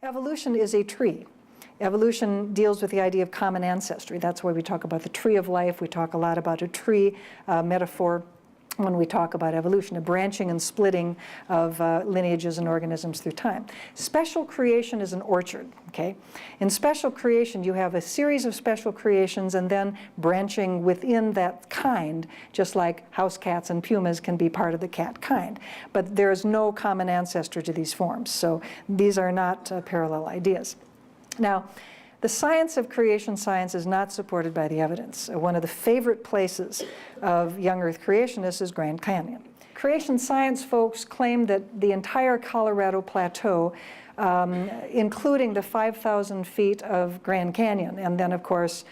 Evolution is a tree. Evolution deals with the idea of common ancestry. That's why we talk about the tree of life. We talk a lot about a tree metaphor when we talk about evolution, a branching and splitting of lineages and organisms through time. Special creation is an orchard, okay? In special creation, you have a series of special creations and then branching within that kind, just like house cats and pumas can be part of the cat kind. But there is no common ancestor to these forms, so these are not parallel ideas. Now, the science of creation science is not supported by the evidence. One of the favorite places of young Earth creationists is Grand Canyon. Creation science folks claim that the entire Colorado Plateau, including the 5,000 feet of Grand Canyon, and then of course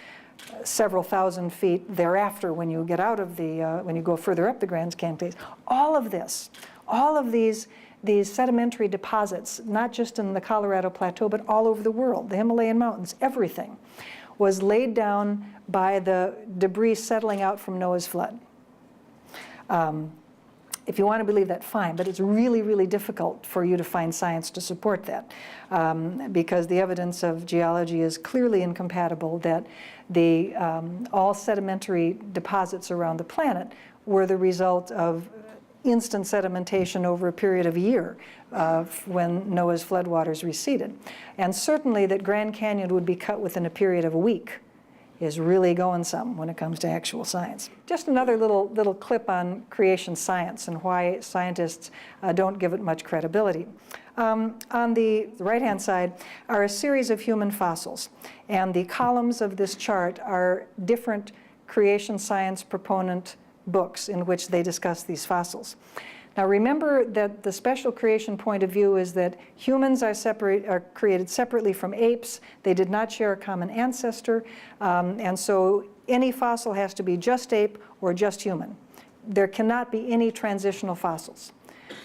several thousand feet thereafter when you get out of the, when you go further up the Grand Canyon, all of this, all of these sedimentary deposits, not just in the Colorado Plateau, but all over the world, the Himalayan mountains, everything, was laid down by the debris settling out from Noah's flood. If you want to believe that, fine, but it's really, really difficult for you to find science to support that because the evidence of geology is clearly incompatible that all sedimentary deposits around the planet were the result of instant sedimentation over a period of a year when Noah's floodwaters receded. And certainly that Grand Canyon would be cut within a period of a week is really going some when it comes to actual science. Just another little clip on creation science and why scientists don't give it much credibility. On the right-hand side are a series of human fossils, and the columns of this chart are different creation science proponent books in which they discuss these fossils. Now remember that the special creation point of view is that humans are created separately from apes. They did not share a common ancestor, and so any fossil has to be just ape or just human. There cannot be any transitional fossils.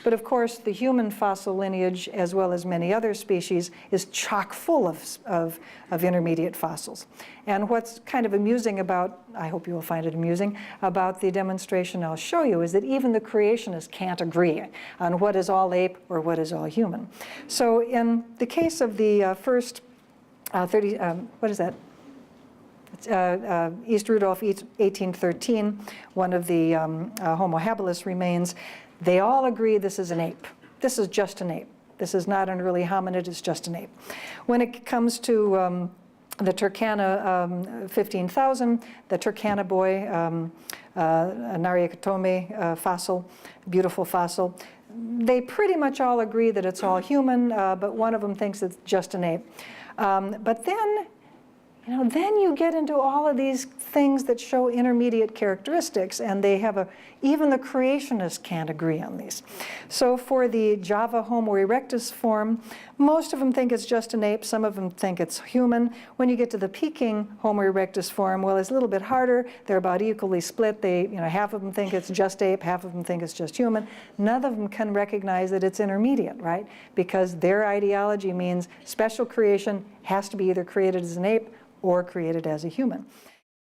But of course, the human fossil lineage, as well as many other species, is chock full of intermediate fossils. And what's kind of amusing about, I hope you will find it amusing, about the demonstration I'll show you is that even the creationists can't agree on what is all ape or what is all human. So in the case of the first what is that? East Rudolph, 1813, one of the Homo habilis remains. They all agree this is an ape. This is just an ape. This is not an early hominid, it's just an ape. When it comes to the Turkana 15,000, the Turkana boy, Nariakotome fossil, beautiful fossil, they pretty much all agree that it's all human, but one of them thinks it's just an ape. But then, then you get into all of these things that show intermediate characteristics, and they have even the creationists can't agree on these. So for the Java Homo erectus form, most of them think it's just an ape, some of them think it's human. When you get to the Peking Homo erectus form, well, it's a little bit harder. They're about equally split. They, half of them think it's just ape, half of them think it's just human. None of them can recognize that it's intermediate, right? Because their ideology means special creation has to be either created as an ape or created as a human.